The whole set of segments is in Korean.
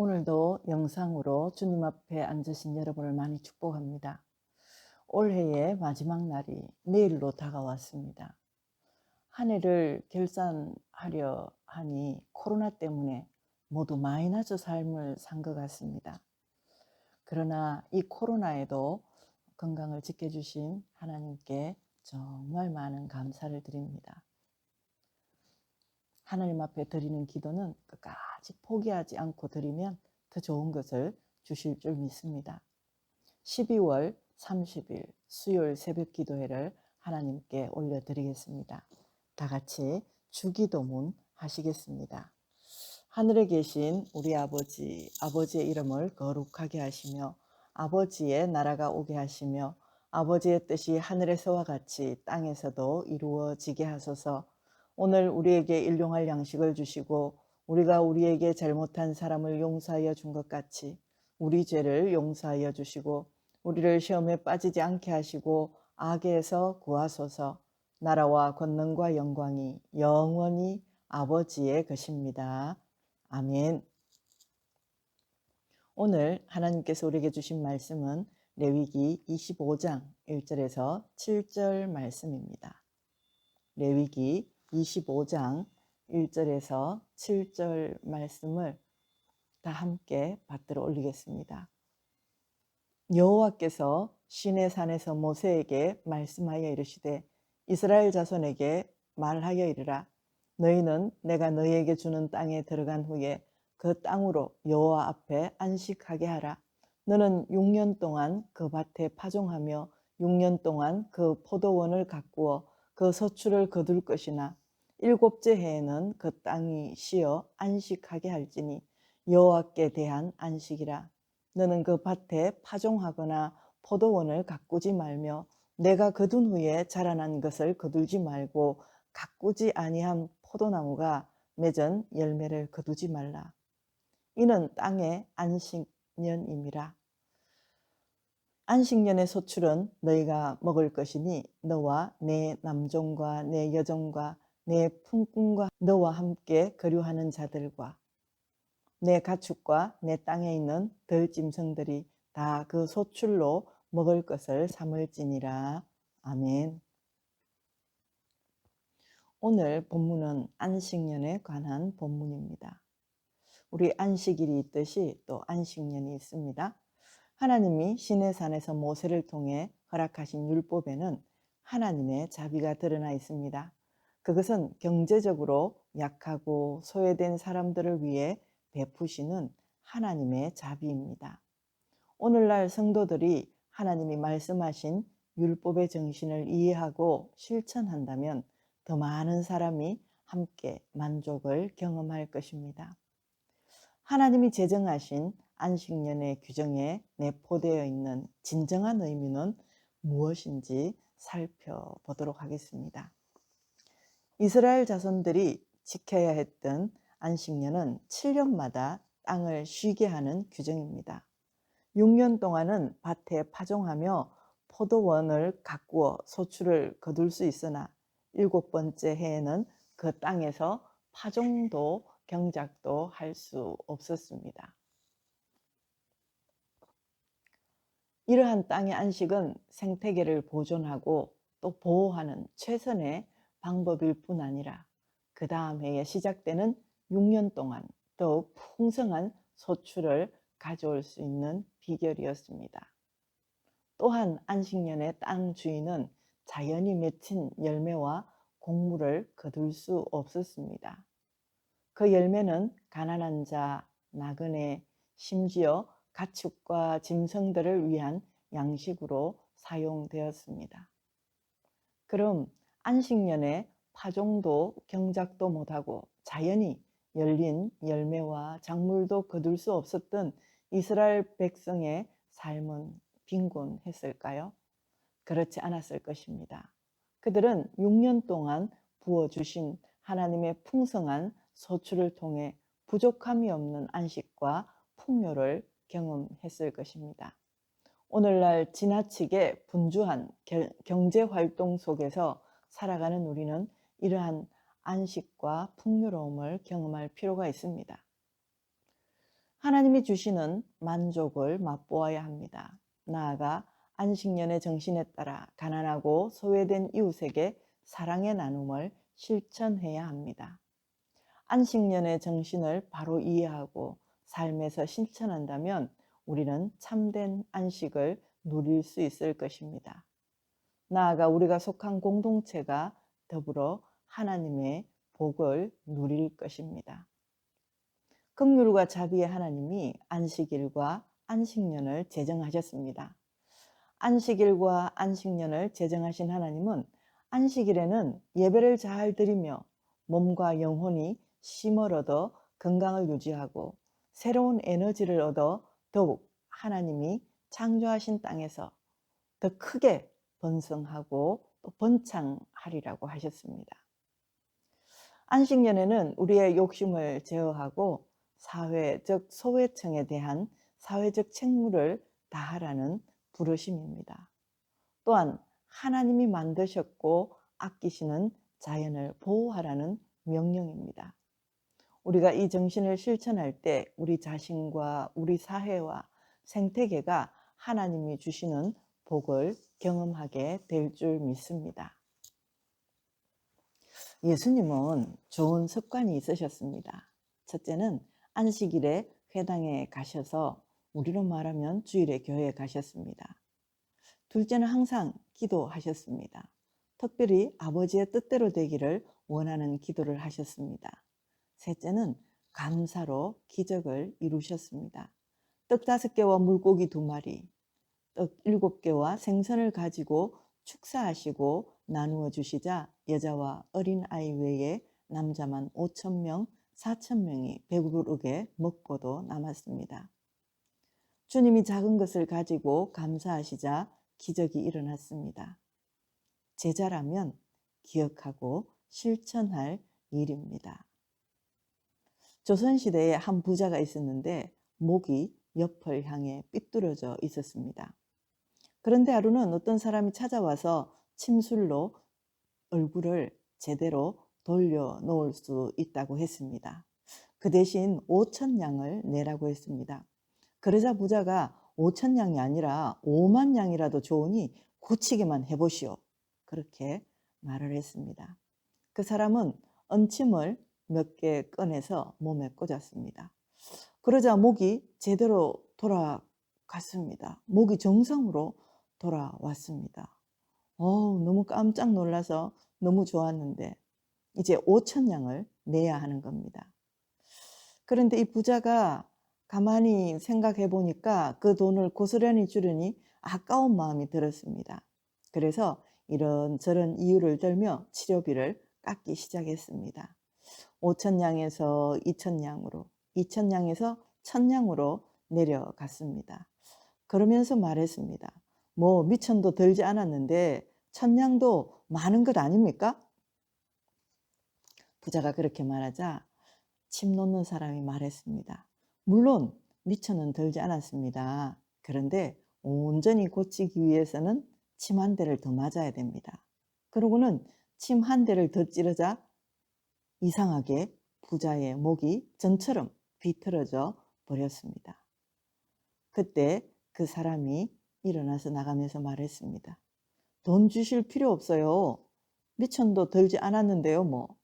오늘도 영상으로 주님 앞에 앉으신 여러분을 많이 축복합니다. 올해의 마지막 날이 내일로 다가왔습니다. 한 해를 결산하려 하니 코로나 때문에 모두 마이너스 삶을 산 것 같습니다. 그러나 이 코로나에도 건강을 지켜주신 하나님께 정말 많은 감사를 드립니다. 하나님 앞에 드리는 기도는 끝까지 포기하지 않고 드리면 더 좋은 것을 주실 줄 믿습니다. 12월 30일 수요일 새벽 기도회를 하나님께 올려드리겠습니다. 다 같이 주기도문 하시겠습니다. 하늘에 계신 우리 아버지, 아버지의 이름을 거룩하게 하시며 아버지의 나라가 오게 하시며 아버지의 뜻이 하늘에서와 같이 땅에서도 이루어지게 하소서. 오늘 우리에게 일용할 양식을 주시고 우리가 우리에게 잘못한 사람을 용서하여 준 것 같이 우리 죄를 용서하여 주시고 우리를 시험에 빠지지 않게 하시고 악에서 구하소서. 나라와 권능과 영광이 영원히 아버지의 것입니다. 아멘. 오늘 하나님께서 우리에게 주신 말씀은 레위기 25장 1절에서 7절 말씀입니다. 레위기 25장 1절에서 7절 말씀을 다 함께 받들어 올리겠습니다. 여호와께서 시내산에서 모세에게 말씀하여 이르시되 이스라엘 자손에게 말하여 이르라. 너희는 내가 너희에게 주는 땅에 들어간 후에 그 땅으로 여호와 앞에 안식하게 하라. 너는 6년 동안 그 밭에 파종하며 6년 동안 그 포도원을 가꾸어 그 서출을 거둘 것이나 7째 해에는 그 땅이 쉬어 안식하게 할지니 여호와께 대한 안식이라. 너는 그 밭에 파종하거나 포도원을 가꾸지 말며 내가 거둔 후에 자라난 것을 거두지 말고 가꾸지 아니한 포도나무가 맺은 열매를 거두지 말라. 이는 땅의 안식년임이라. 안식년의 소출은 너희가 먹을 것이니 너와 내 남종과 내 여종과 내 품꾼과 너와 함께 거류하는 자들과 내 가축과 내 땅에 있는 들짐승들이 다 그 소출로 먹을 것을 삼을지니라. 아멘. 오늘 본문은 안식년에 관한 본문입니다. 우리 안식일이 있듯이 또 안식년이 있습니다. 하나님이 시내산에서 모세를 통해 허락하신 율법에는 하나님의 자비가 드러나 있습니다. 그것은 경제적으로 약하고 소외된 사람들을 위해 베푸시는 하나님의 자비입니다. 오늘날 성도들이 하나님이 말씀하신 율법의 정신을 이해하고 실천한다면 더 많은 사람이 함께 만족을 경험할 것입니다. 하나님이 제정하신 안식년의 규정에 내포되어 있는 진정한 의미는 무엇인지 살펴보도록 하겠습니다. 이스라엘 자손들이 지켜야 했던 안식년은 7년마다 땅을 쉬게 하는 규정입니다. 6년 동안은 밭에 파종하며 포도원을 가꾸어 소출을 거둘 수 있으나 7번째 해에는 그 땅에서 파종도 경작도 할 수 없었습니다. 이러한 땅의 안식은 생태계를 보존하고 또 보호하는 최선의 방법일 뿐 아니라 그 다음 해에 시작되는 6년 동안 더욱 풍성한 소출을 가져올 수 있는 비결이었습니다. 또한 안식년의 땅 주인은 자연이 맺힌 열매와 곡물을 거둘 수 없었습니다. 그 열매는 가난한 자, 나그네, 심지어 가축과 짐승들을 위한 양식으로 사용되었습니다. 그럼 안식년에 파종도 경작도 못하고 자연히 열린 열매와 작물도 거둘 수 없었던 이스라엘 백성의 삶은 빈곤했을까요? 그렇지 않았을 것입니다. 그들은 6년 동안 부어주신 하나님의 풍성한 소출을 통해 부족함이 없는 안식과 풍요를 경험했을 것입니다. 오늘날 지나치게 분주한 경제활동 속에서 살아가는 우리는 이러한 안식과 풍요로움을 경험할 필요가 있습니다. 하나님이 주시는 만족을 맛보아야 합니다. 나아가 안식년의 정신에 따라 가난하고 소외된 이웃에게 사랑의 나눔을 실천해야 합니다. 안식년의 정신을 바로 이해하고 삶에서 실천한다면 우리는 참된 안식을 누릴 수 있을 것입니다. 나아가 우리가 속한 공동체가 더불어 하나님의 복을 누릴 것입니다. 긍휼과 자비의 하나님이 안식일과 안식년을 제정하셨습니다. 안식일과 안식년을 제정하신 하나님은 안식일에는 예배를 잘 드리며 몸과 영혼이 쉼을 얻어 건강을 유지하고 새로운 에너지를 얻어 더욱 하나님이 창조하신 땅에서 더 크게 번성하고 또 번창하리라고 하셨습니다. 안식년에는 우리의 욕심을 제어하고 사회적 소외층에 대한 사회적 책무를 다하라는 부르심입니다. 또한 하나님이 만드셨고 아끼시는 자연을 보호하라는 명령입니다. 우리가 이 정신을 실천할 때 우리 자신과 우리 사회와 생태계가 하나님이 주시는 복을 경험하게 될 줄 믿습니다. 예수님은 좋은 습관이 있으셨습니다. 첫째는 안식일에 회당에 가셔서 우리로 말하면 주일에 교회에 가셨습니다. 둘째는 항상 기도하셨습니다. 특별히 아버지의 뜻대로 되기를 원하는 기도를 하셨습니다. 셋째는 감사로 기적을 이루셨습니다. 떡 5개와 물고기 2마리, 떡 7개와 생선을 가지고 축사하시고 나누어 주시자 여자와 어린아이 외에 남자만 5,000명, 4,000명이 배부르게 먹고도 남았습니다. 주님이 작은 것을 가지고 감사하시자 기적이 일어났습니다. 제자라면 기억하고 실천할 일입니다. 조선시대에 한 부자가 있었는데 목이 옆을 향해 삐뚤어져 있었습니다. 그런데 하루는 어떤 사람이 찾아와서 침술로 얼굴을 제대로 돌려놓을 수 있다고 했습니다. 그 대신 5,000냥을 내라고 했습니다. 그러자 부자가 5,000냥이 아니라 50,000냥이라도 좋으니 고치기만 해보시오. 그렇게 말을 했습니다. 그 사람은 은침을 몇 개 꺼내서 몸에 꽂았습니다. 그러자 목이 제대로 돌아갔습니다. 목이 정상으로 돌아왔습니다. 너무 깜짝 놀라서 너무 좋았는데 이제 5,000냥을 내야 하는 겁니다. 그런데 이 부자가 가만히 생각해 보니까 그 돈을 고스란히 주려니 아까운 마음이 들었습니다. 그래서 이런저런 이유를 들며 치료비를 깎기 시작했습니다. 5,000냥에서 2,000냥으로, 2,000냥에서 1,000냥으로 내려갔습니다. 그러면서 말했습니다. 뭐 미천도 들지 않았는데 1,000냥도 많은 것 아닙니까? 부자가 그렇게 말하자 침 놓는 사람이 말했습니다. 물론 미천은 들지 않았습니다. 그런데 온전히 고치기 위해서는 침 한 대를 더 맞아야 됩니다. 그러고는 침 한 대를 더 찌르자 이상하게 부자의 목이 전처럼 비틀어져 버렸습니다. 그때 그 사람이 일어나서 나가면서 말했습니다. 돈 주실 필요 없어요. 미천도 들지 않았는데요, 뭐.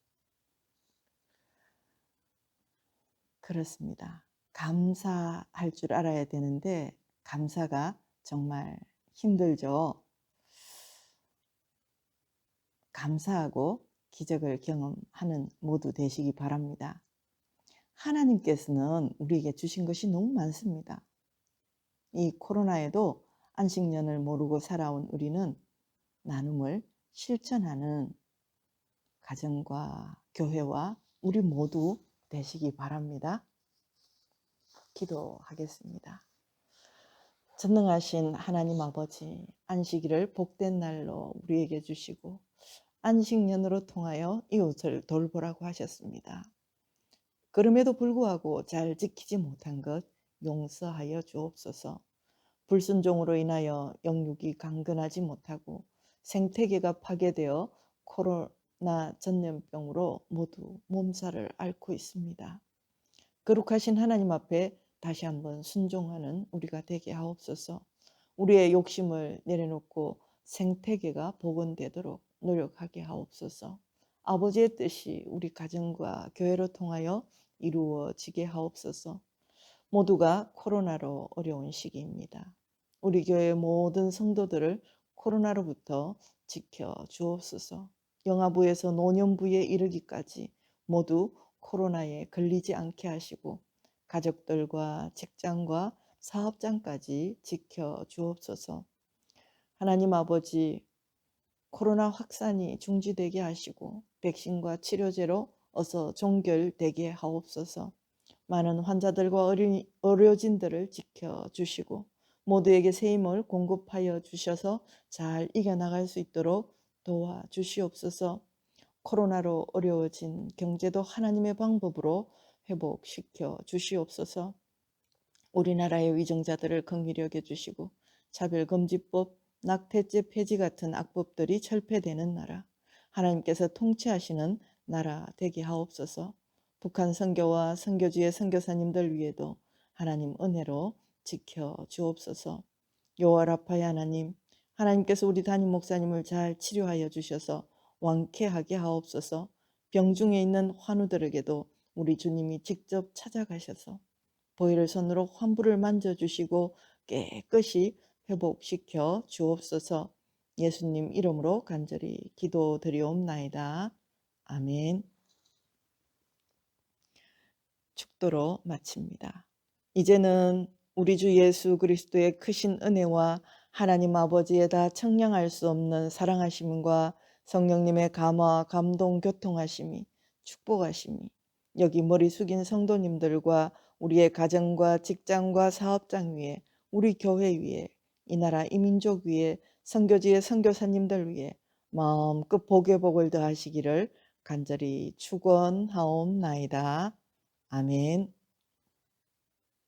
그렇습니다. 감사할 줄 알아야 되는데 감사가 정말 힘들죠. 감사하고 기적을 경험하는 모두 되시기 바랍니다. 하나님께서는 우리에게 주신 것이 너무 많습니다. 이 코로나에도 안식년을 모르고 살아온 우리는 나눔을 실천하는 가정과 교회와 우리 모두 되시기 바랍니다. 기도하겠습니다. 전능하신 하나님 아버지, 안식일을 복된 날로 우리에게 주시고 안식년으로 통하여 이웃을 돌보라고 하셨습니다. 그럼에도 불구하고 잘 지키지 못한 것 용서하여 주옵소서. 불순종으로 인하여 영육이 강건하지 못하고 생태계가 파괴되어 코로나 전염병으로 모두 몸살을 앓고 있습니다. 거룩하신 하나님 앞에 다시 한번 순종하는 우리가 되게 하옵소서. 우리의 욕심을 내려놓고 생태계가 복원되도록 노력하게 하옵소서. 아버지의 뜻이 우리 가정과 교회로 통하여 이루어지게 하옵소서. 모두가 코로나로 어려운 시기입니다. 우리 교회 모든 성도들을 코로나로부터 지켜 주옵소서. 영아부에서 노년부에 이르기까지 모두 코로나에 걸리지 않게 하시고 가족들과 직장과 사업장까지 지켜 주옵소서. 하나님 아버지, 코로나 확산이 중지되게 하시고 백신과 치료제로 어서 종결되게 하옵소서. 많은 환자들과 의료진들을 지켜주시고 모두에게 새 힘을 공급하여 주셔서 잘 이겨나갈 수 있도록 도와주시옵소서. 코로나로 어려워진 경제도 하나님의 방법으로 회복시켜 주시옵소서. 우리나라의 위정자들을 긍휼히 여겨주시고 차별금지법, 낙태죄 폐지 같은 악법들이 철폐되는 나라, 하나님께서 통치하시는 나라 되게 하옵소서. 북한 선교와 선교주의 선교사님들 위에도 하나님 은혜로 지켜 주옵소서. 여호와라파의 하나님, 하나님께서 우리 담임 목사님을 잘 치료하여 주셔서 완쾌하게 하옵소서. 병중에 있는 환우들에게도 우리 주님이 직접 찾아가셔서 보혈의 손으로 환부를 만져주시고 깨끗이 회복시켜 주옵소서. 예수님 이름으로 간절히 기도드리옵나이다. 아멘. 축도로 마칩니다. 이제는 우리 주 예수 그리스도의 크신 은혜와 하나님 아버지의 다 청량할 수 없는 사랑하심과 성령님의 감화, 감동, 교통하심이, 축복하심이 여기 머리 숙인 성도님들과 우리의 가정과 직장과 사업장 위에, 우리 교회 위에, 이 나라 이 민족 위에, 선교지의 선교사님들 위에 마음껏 복의 복을 더하시기를 간절히 축원하옵나이다. 아멘.